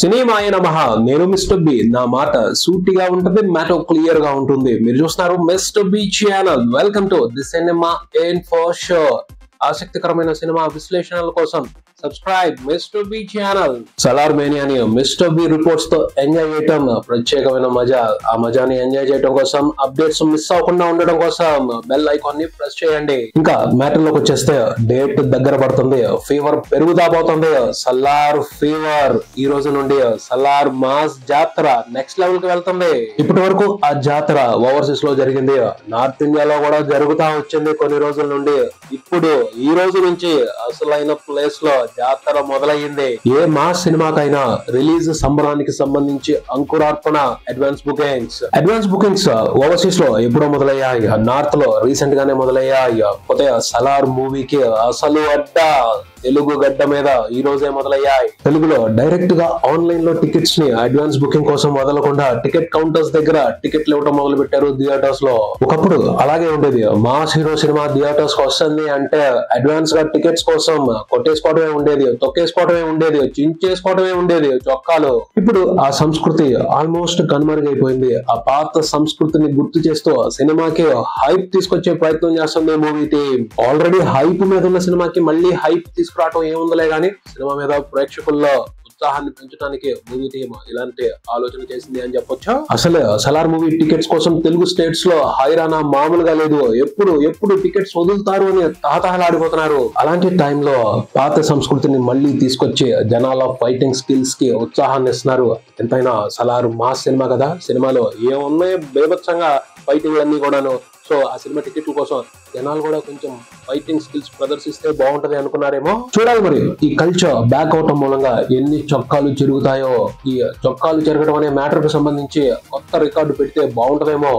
సినిమాయ నమః. నేను mister B. నా మాట సూటిగా ఉంటుంది, మ్యాటర్ క్లియర్ గా ఉంటుంది. మీరు చూస్తున్నారు mister B channel. Welcome to the cinema info show. ఆసక్తికరమైన సినిమా విశ్లేషణల కోసం subscribe mister B channel. Salaar మేనియాని మిస్టర్ బి రిపోర్ట్స్ తో ఎంజాయ్ చేయటం ప్రత్యేకమైన మజా. ఆ మజాని ఎంజాయ్ చేయడం కోసం, అప్డేట్స్ మిస్ అవ్వకుండా ఉండడం కోసం బెల్ ఐకాన్ ని ప్రెస్ చేయండి. ఇంకా మ్యాటర్ లోకి వచ్చేస్తే డేట్ దగ్గర పడుతుంది, ఫీవర్ పెరుగుతా పోతుంది. సలార్ ఫీవర్ ఈ రోజు నుండి సలార్ మాస్ జాతర నెక్స్ట్ లెవెల్ కి వెళ్తుంది. ఇప్పటి వరకు ఆ జాతర ఓవర్సీస్ లో జరిగింది, నార్త్ ఇండియాలో కూడా జరుగుతా వచ్చింది కొన్ని రోజుల నుండి. ఇప్పుడు ఈ రోజు నుంచి అసలైన ప్లేస్ లో జాతర మొదలయ్యింది. ఏ మాస్ సినిమాకైనా రిలీజ్ సంబరానికి సంబంధించి అంకురార్పణ అడ్వాన్స్ బుకింగ్స్ ఓవర్సీస్ లో ఎప్పుడో మొదలయ్యాయి, నార్త్ లో రీసెంట్ గానే మొదలయ్యాయి. పోతే సలార్ మూవీకి అసలు అడ్డా తెలుగు గడ్డ మీద ఈ రోజే మొదలయ్యాయి. తెలుగులో డైరెక్ట్ గా ఆన్లైన్ లో టికెట్స్ ని అడ్వాన్స్ బుకింగ్ కోసం వదలకుండా టికెట్ కౌంటర్స్ దగ్గర టికెట్లు ఇవ్వడం మొదలు పెట్టారు థియేటర్స్ లో. ఒకప్పుడు అలాగే ఉండేది, మాస్ హీరో సినిమా థియేటర్స్ కి వస్తుంది అంటే అడ్వాన్స్ గా టికెట్స్ కోసం కొట్టేసుకోవడమే ఉండేది, తొక్కేసుకోవడమే ఉండేది, చించేసుకోవడమే ఉండేది చొక్కాలు. ఇప్పుడు ఆ సంస్కృతి ఆల్మోస్ట్ కనుమరుగైపోయింది. ఆ పాత సంస్కృతిని గుర్తు చేస్తూ సినిమాకి హైప్ తీసుకొచ్చే ప్రయత్నం చేస్తుంది మూవీ టీమ్. ఆల్రెడీ హైప్ మీద ఉన్న సినిమాకి మళ్ళీ హైప్ తీసుకురావటం ఏముందలే గానీ, సినిమా మీద ప్రేక్షకుల్లో ఉత్సాహాన్ని పెంచడానికి మూవీ టీమ్ ఇలాంటి ఆలోచన చేసింది అని చెప్పొచ్చు. అసలు సలార్ మూవీ టికెట్స్ కోసం తెలుగు స్టేట్స్ లో హైరానా మామూలుగా లేదు. ఎప్పుడు టికెట్స్ వదులుతారు అని తాతహలాడిపోతున్నారు. అలాంటి టైంలో పాత సంస్కృతిని మళ్ళీ తీసుకొచ్చి జనాల ఫైటింగ్ స్కిల్స్ కి ఉత్సాహాన్ని ఇస్తున్నారు. ఎంతైనా సలార్ మాస్ సినిమా కదా, సినిమాలో ఏమున్నాయి బేభత్సంగా ఫైటింగ్ అన్ని కూడాను. సో ఆ సినిమా టికెట్ల కోసం జనాలు కూడా కొంచెం ఫైటింగ్ స్కిల్స్ ప్రదర్శిస్తే బాగుంటది అనుకున్నారేమో. చూడాలి మరి ఈ కల్చర్ బ్యాక్ అవటం మూలంగా ఎన్ని చొక్కాలు చెరుగుతాయో. ఈ చొక్కాలు చెరగడం అనే మ్యాటర్ కు సంబంధించి కొత్త రికార్డు పెడితే బాగుంటదేమో.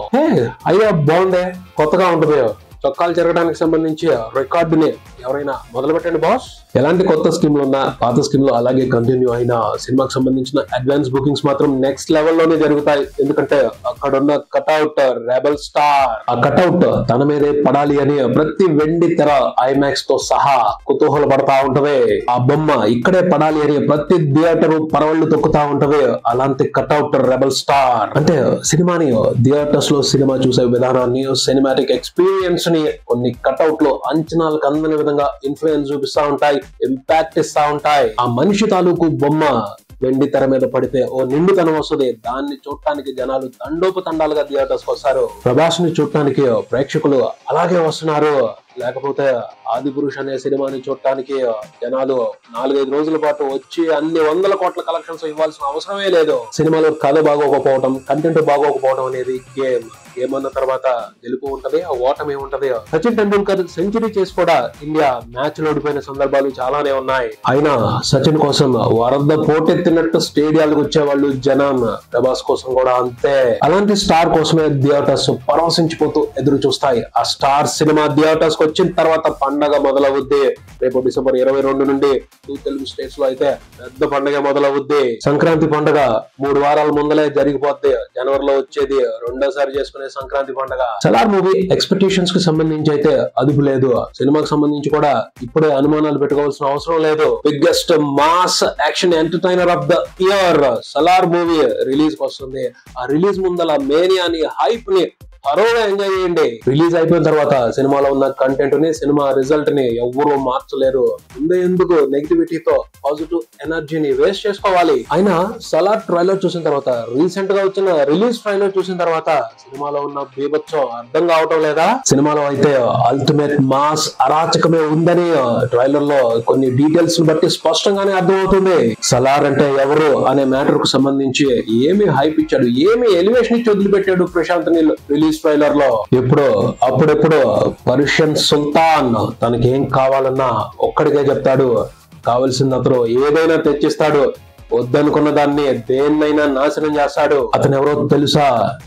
అయ్యా బాగుందే, కొత్తగా ఉంటుంది. చొక్కాలు జరగడానికి సంబంధించి రికార్డుని ఎవరైనా మొదలు పెట్టండి బాస్. ఎలాంటి కొత్త స్కీమ్లు ఉన్నా పాత స్కీమ్లు అలాగే కంటిన్యూ అయినా సినిమాకి సంబంధించిన అడ్వాన్స్ బుకింగ్స్ మాత్రం నెక్స్ట్ లెవెల్లోనే జరుగుతాయి. ఎందుకంటే అక్కడున్న కట్అవుట్ రెబల్ స్టార్, ఆ కట్అవుట్ తన మీదే పడాలి అని ప్రతి వెండి తెర ఐమాక్స్ తో సహా కుతూహల పడతా ఉంటది. ఆ బొమ్మ ఇక్కడే పడాలి అని ప్రతి థియేటర్ పరవళ్లు తొక్కుతా ఉంటది. అలాంటి కట్అవుట్ రెబల్ స్టార్ అంటే సినిమాని థియేటర్స్ లో సినిమా చూసే విధానాన్ని, సినిమాటిక్ ఎక్స్పీరియన్స్ ని కొన్ని కట్అవుట్ లో అంచనాలకు అందని విధంగా ఇన్ఫ్లుయెన్స్ చూపిస్తా ఉంటాయి, ఇంపాక్ట్ ఇస్తా ఉంటాయి. ఆ మనిషి తాలూకు బొమ్మ వెండి తెర మీద పడితే ఓ నిండుతనం వస్తుంది. దాన్ని చూడటానికి జనాలు తండోపతండాలుగా థియేటర్స్ కు వస్తారు. ప్రభాస్ ని చూడటానికి ప్రేక్షకులు అలాగే వస్తున్నారు. లేకపోతే ఆదిపురుష్ అనే సినిమాని చూడటానికి జనాలు 4-5 రోజుల పాటు వచ్చి అన్ని వందల కోట్ల కలెక్షన్స్ ఇవ్వాల్సిన అవసరమే లేదు. సినిమాలో కథ బాగోకపోవడం, కంటెంట్ బాగోకపోవడం అనేది గేమ్ అన్న తర్వాత గెలుపు ఉంటది, ఆ ఓటమి ఉంటది. సచిన్ టెండూల్కర్ సెంచరీ చేసి కూడా ఇండియా మ్యాచ్ లో ఓడిపోయిన సందర్భాలు చాలానే ఉన్నాయి. అయినా సచిన్ కోసం వరద పోటెత్తినట్టు స్టేడియాలకు వచ్చేవాళ్ళు జనం. ప్రభాస్ కోసం కూడా అంతే. అలాంటి స్టార్ కోసమే థియేటర్స్ పరవశించిపోతూ ఎదురు చూస్తాయి. ఆ స్టార్ సినిమా థియేటర్స్ వచ్చిన తర్వాత పండగ మొదలవుద్ది. రేపు డిసెంబర్ 22 నుండి తెలుగు స్టేట్స్ లో అయితే పెద్ద పండగ మొదలవుద్ది. సంక్రాంతి పండగ 3 వారాల ముందలే జరిగిపోద్ది. జనవరిలో వచ్చేది రెండోసారి చేసుకునే సంక్రాంతి పండగ. సలార్ మూవీ ఎక్స్పెక్టేషన్స్ కి సంబంధించి అయితే అదుపు లేదు. సినిమాకి సంబంధించి కూడా ఇప్పుడే అనుమానాలు పెట్టుకోవాల్సిన అవసరం లేదు. Biggest mass action entertainer of the year Salaar movie release వస్తుంది. ఆ రిలీజ్ ముందల మేనియాని, హైప్ ని త్వరగా ఎంజాయ్ చేయండి. రిలీజ్ అయిపోయిన తర్వాత సినిమాలో ఉన్న కంటెంట్ ని, సినిమా రిజల్ట్ ని ఎవ్వరూ మార్చలేరు. ముందే ఎందుకు నెగిటివిటీతో పాజిటివ్ ఎనర్జీని వేస్ట్ చేసుకోవాలి. అయినా సలార్ ట్రైలర్ చూసిన తర్వాత, రీసెంట్ గా వచ్చిన రిలీజ్ ట్రైలర్ చూసిన తర్వాత సినిమాలో ఉన్న బీభత్సం అర్థం కావటం లేదా? సినిమాలో అయితే అల్టిమేట్ మాస్ అరాచకమే ఉందని ట్రైలర్ లో కొన్ని డీటెయిల్స్ బట్టి స్పష్టంగానే అర్థమవుతుంది. సలార్ అంటే ఎవరు అనే మ్యాటర్ కు సంబంధించి ఏమి హైప్ ఇచ్చాడు, ఏమి ఎలివేషన్ ఇచ్చి వదిలిపెట్టాడు ప్రశాంత్ నీల్ రిలీజ్ ట్రైలర్ లో. అప్పుడెప్పుడు పర్షియన్ సుల్తాన్ తనకేం కావాలన్నా ఒక్కడికే చెప్తాడు. కావలసింది అతను ఏదైనా తెచ్చిస్తాడు. వద్దనుకున్న దాన్ని దేన్నైనా నాశనం చేస్తాడు. అతను ఎవరో తెలుసా?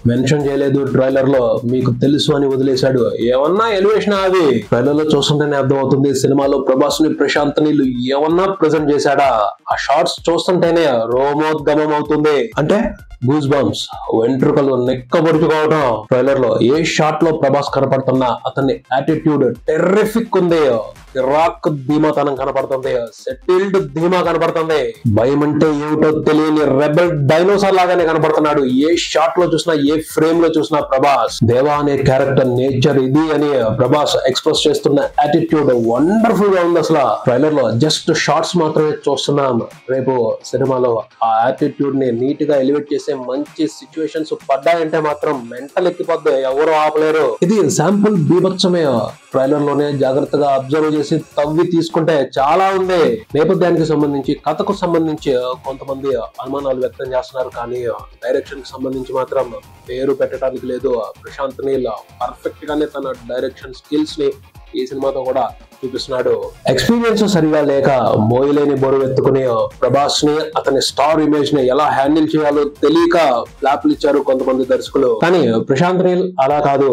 మెన్షన్ చేయలేదు ట్రైలర్ లో, మీకు తెలుసు అని వదిలేశాడు. ఏమన్నా ఎలివేషన్ అది? ట్రైలర్ లో చూస్తుంటేనే అర్థం అవుతుంది. సినిమాలో ప్రభాస్ ని, ప్రశాంత్ నీళ్ళు ఏమన్నా ప్రెజెంట్ చేశాడా? ఆ షార్ట్స్ చూస్తుంటేనే రోమోద్గమం అవుతుంది. అంటే గూస్ బంప్స్, వెంట్రుకలు నెక్కబడుచుకోవడం. ట్రైలర్ లో ఏ షాట్ లో ప్రభాస్ కనపడుతున్నా అతని యాటిట్యూడ్ టెర్రిఫిక్ ఉంది. కిరాక్ ధీమాతనం కనపడుతుంది, సెటిల్డ్ ధీమా కనపడుతుంది. భయం అంటే ఏమిటో తెలియని రెబల్ డైనోసార్ లాగానే కనపడుతున్నాడు. ఏ షాట్ లో చూసినా, ఏ ఫ్రేమ్ లో చూసినా ప్రభాస్ దేవా అనే క్యారెక్టర్ నేచర్ ఇది అని ప్రభాస్ ఎక్స్ప్రెస్ చేస్తున్న యాటిట్యూడ్ వండర్ఫుల్ గా ఉంది. అసలు ట్రైలర్ లో జస్ట్ షార్ట్స్ మాత్రమే చూస్తున్నాం. రేపు సినిమాలో ఆ యాటిట్యూడ్ ని నీట్ గా ఎలివేట్ చేసే మంచి సిచ్యువేషన్స్ పడ్డాయంటే మాత్రం మెంటల్ ఎక్కిపోద్ది, ఎవరు ఆపలేరు. ఇది శాంపుల్ బీభత్సమే. ట్రైలర్ లోనే జాగ్రత్తగా అబ్జర్వ్ చేసి తవ్వి తీసుకుంటే చాలా ఉంది. నేపథ్యానికి సంబంధించి, కథకు సంబంధించి కొంతమంది అనుమానాలు వ్యక్తం చేస్తున్నారు, కానీ డైరెక్షన్ కి సంబంధించి మాత్రం పేరు పెట్టడానికి లేదు. ప్రశాంత్ నీల్ పర్ఫెక్ట్ గానే తన డైరెక్షన్ స్కిల్స్ ని ఈ సినిమాతో కూడా చూపిస్తున్నాడు. ఎక్స్పీరియన్స్ సరిగా లేక మోయలేని బరువు ఎత్తుకుని ప్రభాస్ ని, అతని స్టార్ ఇమేజ్ ని ఎలా హ్యాండిల్ చేయాలో తెలియక ఫ్లాప్లు ఇచ్చారు కొంతమంది దర్శకులు. కానీ ప్రశాంత్ నీల్ అలా కాదు.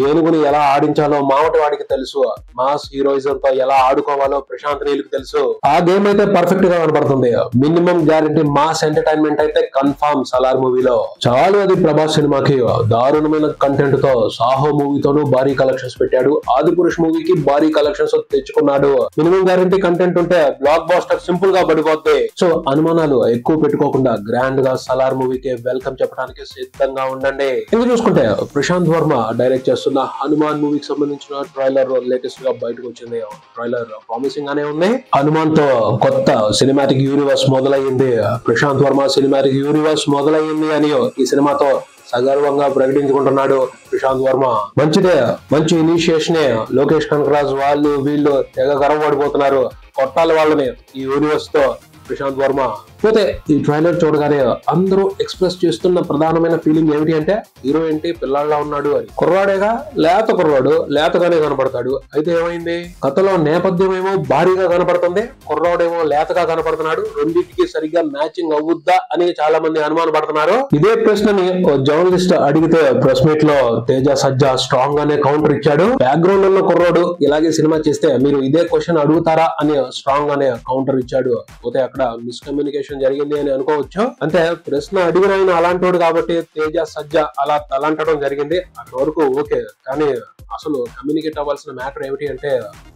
ఏనుగుని ఎలా ఆడించాలో మావటి వాడికి తెలుసు. మాస్ హీరోయిజం తో ఎలా ఆడుకోవాలో ప్రశాంత్ నీల్ కి తెలుసు. ఆ గేమ్ అయితే పర్ఫెక్ట్ గా కనపడుతుంది. మినిమం గ్యారంటీ మాస్ ఎంటర్టైన్మెంట్ అయితే కన్ఫర్మ్ సలార్ మూవీలో. చాలు అది ప్రభాస్ సినిమాకి. దారుణమైన కంటెంట్ తో సాహో మూవీతోనూ భారీ కలెక్షన్స్ పెట్టాడు. ఆదిపురుష్ మూవీకి భారీ కలెక్షన్స్ తెచ్చుకున్నాడు. మినిమం గ్యారంటీ కంటెంట్ ఉంటే బ్లాక్ బాస్టర్ సింపుల్ గా పడిపోద్ది. సో అనుమానాలు ఎక్కువ పెట్టుకోకుండా గ్రాండ్ గా సలార్ మూవీకి వెల్కమ్ చెప్పడానికి సిద్ధంగా ఉండండి. ఇది చూసుకుంటే ప్రశాంత్ వర్మ డైరెక్ట్ చేస్తున్న హనుమాన్ మూవీకి సంబంధించిన ట్రైలర్ లేటెస్ట్ గా బయటకు వచ్చింది. ట్రైలర్ ప్రామిసింగ్ గానే ఉంది. హనుమాన్ తో కొత్త సినిమాటిక్ యూనివర్స్ మొదలయ్యింది. ప్రశాంత్ వర్మ సినిమాటిక్ యూనివర్స్ మొదలయ్యింది అని ఈ సినిమాతో సగర్వంగా ప్రకటించుకుంటున్నాడు ప్రశాంత్ వర్మ. మంచిదే, మంచి ఇనిషియేషనే. లోకేష్ కనకరాజ్ వాళ్ళు వీళ్ళు తెగ గర్వపడిపోతున్నారు. కొట్టాలి వాళ్ళని ఈ యూనివర్స్ తో ప్రశాంత్ వర్మ. పోతే ఈ ట్రైలర్ చూడగానే అందరూ ఎక్స్ప్రెస్ చేస్తున్న ప్రధానమైన ఫీలింగ్ ఏమిటి అంటే, హీరో ఏంటి పిల్లాడిలా ఉన్నాడు అని. కుర్రాడేగా, లేత కుర్రాడు, లేతగానే కనపడతాడు. అయితే ఏమైంది, కథలో నేపథ్యం ఏమో భారీగా కనపడుతుంది, కుర్రాడేమో లేతగా కనపడుతున్నాడు. రెండింటికి సరిగ్గా మ్యాచింగ్ అవుద్దా అని చాలా మంది అనుమాన పడుతున్నారు. ఇదే ప్రశ్నని జర్నలిస్ట్ అడిగితే ప్రెస్ మీట్ లో తేజ సజ్జా స్ట్రాంగ్ గానే కౌంటర్ ఇచ్చాడు. బ్యాక్గ్రౌండ్ ఉన్న కుర్రాడు ఇలాగే సినిమా చేస్తే మీరు ఇదే క్వశ్చన్ అడుగుతారా అని స్ట్రాంగ్ గానే కౌంటర్ ఇచ్చాడు. పోతే అక్కడ మిస్కమ్యూనికేషన్ జరిగింది అని అనుకోవచ్చు. అంటే ప్రశ్న అడిగిన ఆయన అలాంటోడు కాబట్టి తేజ సజ్జా అలా తలంటడం జరిగింది. అక్కడి వరకు ఓకే. కానీ అసలు కమ్యూనికేట్ అవ్వాల్సిన మ్యాటర్ ఏమిటి అంటే,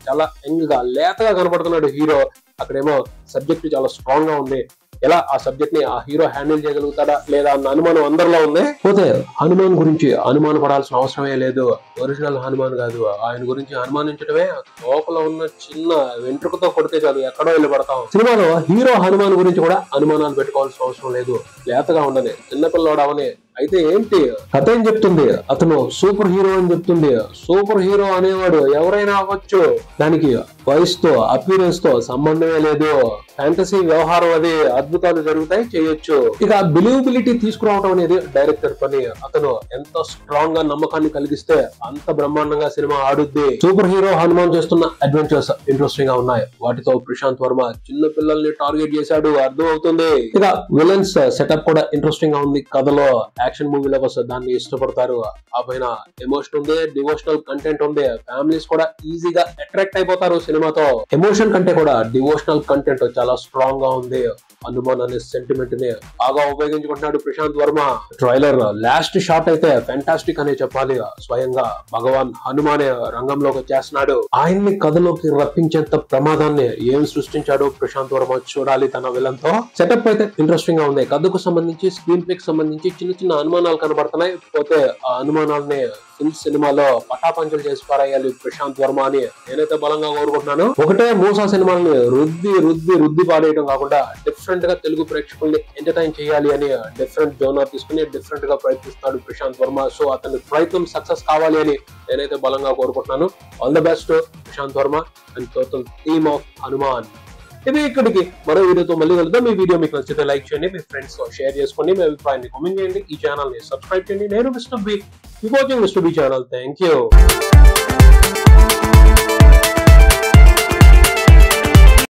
చాలా యంగ్ గా లేతగా కనపడుతున్నాడు హీరో. అక్కడేమో సబ్జెక్ట్ చాలా స్ట్రాంగ్ గా ఉంది. ఎలా ఆ సబ్జెక్ట్ ని ఆ హీరో హ్యాండిల్ చేయగలుగుతాడా లేదా అన్న అనుమానం అందరిలో ఉంది. పోతే హనుమాన్ గురించి అనుమాన పడాల్సిన అవసరమే లేదు. ఒరిజినల్ హనుమాన్ కాదు, ఆయన గురించి అనుమానించడమే లోపల ఉన్న చిన్న వెంట్రుకతో కొడితే చాలు ఎక్కడో వెళ్ళి పడతాం. సినిమాలో హీరో హనుమాన్ గురించి కూడా అనుమానాలు పెట్టుకోవాల్సిన అవసరం లేదు. లేతగా ఉండని చిన్నపిల్లోడు అవని. అయితే ఏంటి కథ ఏం చెప్తుంది, అతను సూపర్ హీరో అని చెప్తుంది. సూపర్ హీరో అనేవాడు ఎవరైనా అవ్వచ్చు. దానికి వయసుతో అపీరెన్స్ తో సంబంధమే లేదు. ఫ్యాంటసీ వ్యవహారం అది, అద్భుతాలు జరుగుతాయి, చేయొచ్చు. ఇక బిలీవబిలిటీ తీసుకురావడం అనేది డైరెక్టర్ పని. అతను ఎంత స్ట్రాంగ్ గా నమ్మకాన్ని కలిగిస్తే అంత బ్రహ్మాండంగా సినిమా ఆడుద్ది. సూపర్ హీరో హనుమాన్ చేస్తున్న అడ్వెంచర్స్ ఇంట్రెస్టింగ్ గా ఉన్నాయి. వాటితో ప్రశాంత్ వర్మ చిన్న పిల్లల్ని టార్గెట్ చేశాడు, అర్థం అవుతుంది. ఇక విలన్స్ సెటప్ కూడా ఇంట్రెస్టింగ్ గా ఉంది. కథలో యాక్షన్ మూవీ లవర్స్ దాన్ని ఇష్టపడతారు. ఆ పైన ఎమోషన్ ఉంది, డివోషనల్ కంటెంట్ ఉంది. ఫ్యామిలీస్ కూడా ఈజీగా అట్రాక్ట్ అయిపోతారు సినిమాతో. ఎమోషన్ కంటే కూడా డివోషనల్ కంటెంట్ చాలా స్ట్రాంగ్ గా ఉంది. హనుమాన్ అనే సెంటిమెంట్ ని బాగా ఉపయోగించుకుంటున్నాడు Prashanth Varma. Trailer last shot అయితే ఫ్యాంటాస్టిక్ అనే చెప్పాలి. స్వయంగా భగవాన్ హనుమానే రంగంలోకి వచ్చేస్తున్నాడు. ఆయన్ని కథలోకి రప్పించేంత ప్రమాదాన్ని ఏం సృష్టించాడో ప్రశాంత్ వర్మ చూడాలి తన విలన్ తో. సెటప్ అయితే ఇంట్రెస్టింగ్ గా ఉంది. కథకు సంబంధించి, స్క్రీన్ ప్లే కి సంబంధించి చిన్న చిన్న అనుమానాలు కనబడుతున్నాయి. పోతే ఆ అనుమానాలని సినిమాలో పటాపంచలు చేసి పారేయాలి ప్రశాంత్ వర్మ అని నేనైతే బలంగా కోరుకుంటున్నాను. ఒకటే మూసా సినిమాలని రుద్ది రుద్ది రుద్ది పాడేయడం కాకుండా డిఫరెంట్ గా తెలుగు ప్రేక్షకుల్ని ఎంటర్టైన్ చేయాలి అని డిఫరెంట్ జోనర్ తీసుకుని డిఫరెంట్ గా ప్రయత్నిస్తాడు ప్రశాంత్ వర్మ. సో అతని ప్రయత్నం సక్సెస్ కావాలి అని నేనైతే బలంగా కోరుకుంటున్నాను. All the best Prashanth Varma and total team of Hanuman. ఇది ఇక్కడికి మరో వీడియోతో మళ్ళీ కలుద్దాం. ఈ వీడియో మీకు నచ్చితే లైక్ చేయండి, మీ ఫ్రెండ్స్ తో షేర్ చేసుకోండి, మీ అభిప్రాయాన్ని కామెంట్ చేయండి, ఈ ఛానల్ ని సబ్స్క్రైబ్ చేయండి. నేను mister B, watching mister B channel. Thank you.